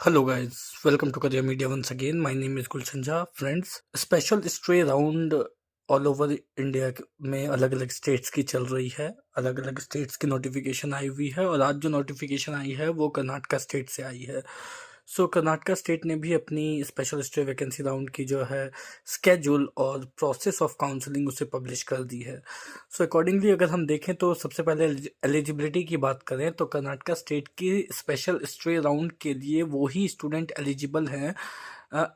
Hello guys, welcome to Career Media once again. My name is Gulshan Jha. Friends, special stray round all over India में अलग अलग states की चल रही है। अलग अलग स्टेट्स की नोटिफिकेशन आई हुई है और आज जो नोटिफिकेशन आई है वो कर्नाटका स्टेट से आई है। कर्नाटका स्टेट ने भी अपनी स्पेशल स्टे वैकेंसी राउंड की जो है स्केड्यूल और प्रोसेस ऑफ काउंसलिंग उसे पब्लिश कर दी है। अकॉर्डिंगली अगर हम देखें तो सबसे पहले एलिजिबिलिटी की बात करें तो कर्नाटका स्टेट की स्पेशल स्टे राउंड के लिए वो ही स्टूडेंट एलिजिबल हैं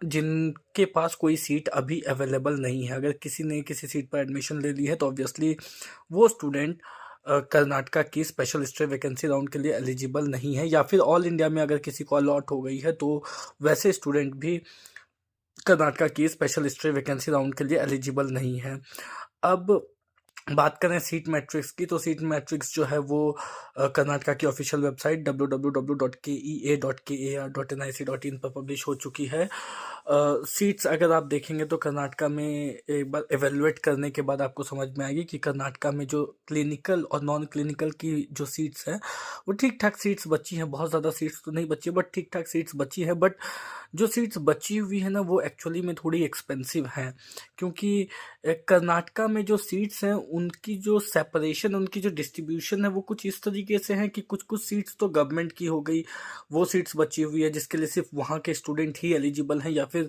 जिनके पास कोई सीट अभी अवेलेबल नहीं है। अगर किसी ने किसी सीट पर एडमिशन ले ली है तो ऑब्वियसली वो स्टूडेंट कर्नाटका की स्पेशल स्टे वैकेंसी राउंड के लिए एलिजिबल नहीं है, या फिर ऑल इंडिया में अगर किसी को अलॉट हो गई है तो वैसे स्टूडेंट भी कर्नाटका की स्पेशल स्टे वैकेंसी राउंड के लिए एलिजिबल नहीं है। अब बात करें सीट मैट्रिक्स की तो सीट मैट्रिक्स जो है वो कर्नाटका की ऑफिशियल वेबसाइट www.kea.kar.nic.in पर पब्लिश हो चुकी है। सीट्स अगर आप देखेंगे तो कर्नाटका में एक बार एवेलुएट करने के बाद आपको समझ में आएगी कि कर्नाटका में जो क्लिनिकल और नॉन क्लिनिकल की जो सीट्स हैं वो ठीक ठाक सीट्स बची हैं। बहुत ज़्यादा सीट्स तो नहीं बची बट ठीक ठाक सीट्स बची हैं। बट जो सीट्स बची हुई है ना वो एक्चुअली में थोड़ी एक्सपेंसिव हैं, क्योंकि कर्नाटका में जो सीट्स हैं उनकी जो सेपरेशन, उनकी जो डिस्ट्रीब्यूशन है वो कुछ इस तरीके से है कि कुछ कुछ सीट्स तो गवर्नमेंट की हो गई, वो सीट्स बची हुई है जिसके लिए सिर्फ वहाँ के स्टूडेंट ही एलिजिबल हैं, या फिर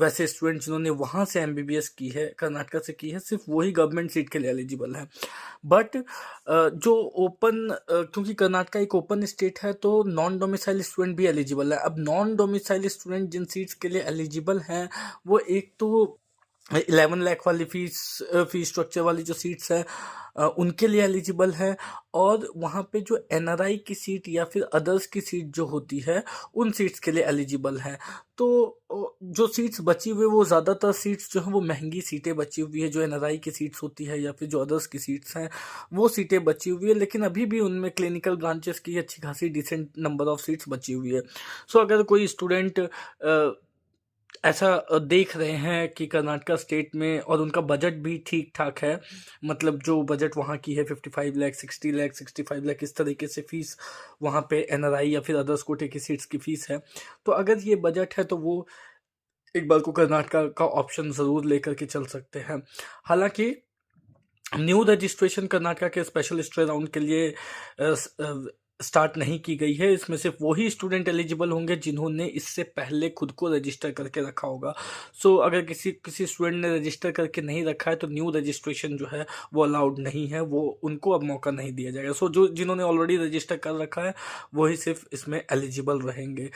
वैसे स्टूडेंट जिन्होंने वहाँ से एमबीबीएस की है, कर्नाटका से की है, सिर्फ वही गवर्नमेंट सीट के लिए एलिजिबल हैं। बट जो ओपन, क्योंकि कर्नाटका एक ओपन स्टेट है तो नॉन डोमिसाइल स्टूडेंट भी एलिजिबल है। अब नॉन डोमिसाइल स्टूडेंट जिन सीट्स के लिए एलिजिबल हैं वो एक तो 11 लाख वाली फीस स्ट्रक्चर वाली जो सीट्स हैं उनके लिए एलिजिबल है, और वहाँ पे जो एनआरआई की सीट या फिर अदर्स की सीट जो होती है उन सीट्स के लिए एलिजिबल है। तो जो सीट्स बची हुई वो ज़्यादातर सीट्स जो हैं वो महंगी सीटें बची हुई है, जो एनआरआई की सीट्स होती है या फिर जो अदर्स की सीट्स हैं वो सीटें बची हुई है, लेकिन अभी भी उनमें क्लिनिकल ब्रांचेस की अच्छी खासी डिसेंट नंबर ऑफ सीट्स बची हुई है। अगर कोई स्टूडेंट ऐसा देख रहे हैं कि कर्नाटका स्टेट में और उनका बजट भी ठीक ठाक है, मतलब जो बजट वहाँ की है 55 लाख 60 लाख 65 लाख इस तरीके से फीस वहाँ पे एनआरआई या फिर अदर्स कोटे की सीट्स की फीस है। तो अगर ये बजट है तो वो एक बार को कर्नाटका का ऑप्शन ज़रूर लेकर के चल सकते हैं। हालांकि न्यू रजिस्ट्रेशन कर्नाटका के स्पेशल स्टे राउंड के लिए स्टार्ट नहीं की गई है। इसमें सिर्फ वही स्टूडेंट एलिजिबल होंगे जिन्होंने इससे पहले खुद को रजिस्टर करके रखा होगा। अगर किसी स्टूडेंट ने रजिस्टर करके नहीं रखा है तो न्यू रजिस्ट्रेशन जो है वो अलाउड नहीं है, वो उनको अब मौका नहीं दिया जाएगा। जो जिन्होंने ऑलरेडी रजिस्टर कर रखा है वही सिर्फ इसमें एलिजिबल रहेंगे।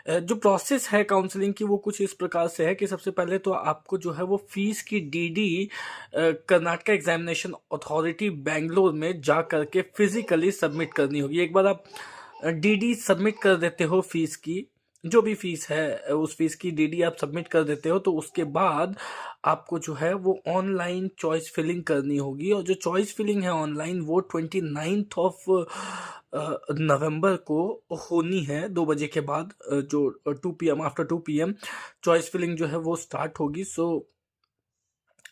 जो प्रोसेस है काउंसलिंग की वो कुछ इस प्रकार से है कि सबसे पहले तो आपको जो है वो फीस की DD Karnataka examination authority Bangalore में जा करके फिजिकली सबमिट करनी होगी। एक बार आप डीडी सबमिट कर देते हो, फीस की जो भी फीस है उस फीस की डीडी आप सबमिट कर देते हो तो उसके बाद आपको जो है वो ऑनलाइन चॉइस फिलिंग करनी होगी। और जो चॉइस फिलिंग है ऑनलाइन वो 29 ऑफ नवंबर को होनी है 2 बजे के बाद। जो 2 PM after 2 PM choice filling जो है वो स्टार्ट होगी।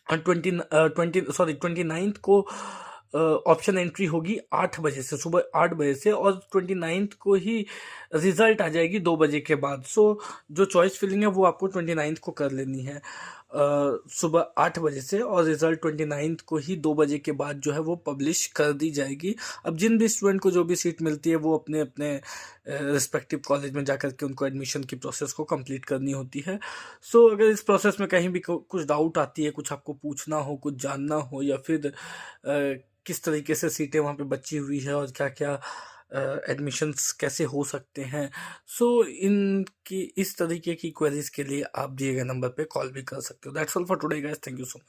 29 को ऑप्शन एंट्री होगी 8 बजे से, सुबह 8 बजे से, और 29 को ही रिजल्ट आ जाएगी 2 बजे के बाद। जो चॉइस फिलिंग है वो आपको 29 को कर लेनी है सुबह 8 बजे से, और रिजल्ट 29 को ही 2 बजे के बाद जो है वो पब्लिश कर दी जाएगी। अब जिन भी स्टूडेंट को जो भी सीट मिलती है वो अपने अपने रिस्पेक्टिव कॉलेज में जाकर के उनको एडमिशन की प्रोसेस को कंप्लीट करनी होती है। अगर इस प्रोसेस में कहीं भी कुछ डाउट आती है, कुछ आपको पूछना हो, कुछ जानना हो, या फिर किस तरीके से सीटें वहाँ पे बची हुई है और क्या क्या एडमिशन्स कैसे हो सकते हैं, इनकी इस तरीके की क्वेरीज के लिए आप दिए गए नंबर पे कॉल भी कर सकते हो। That's all for today guys, thank you so much.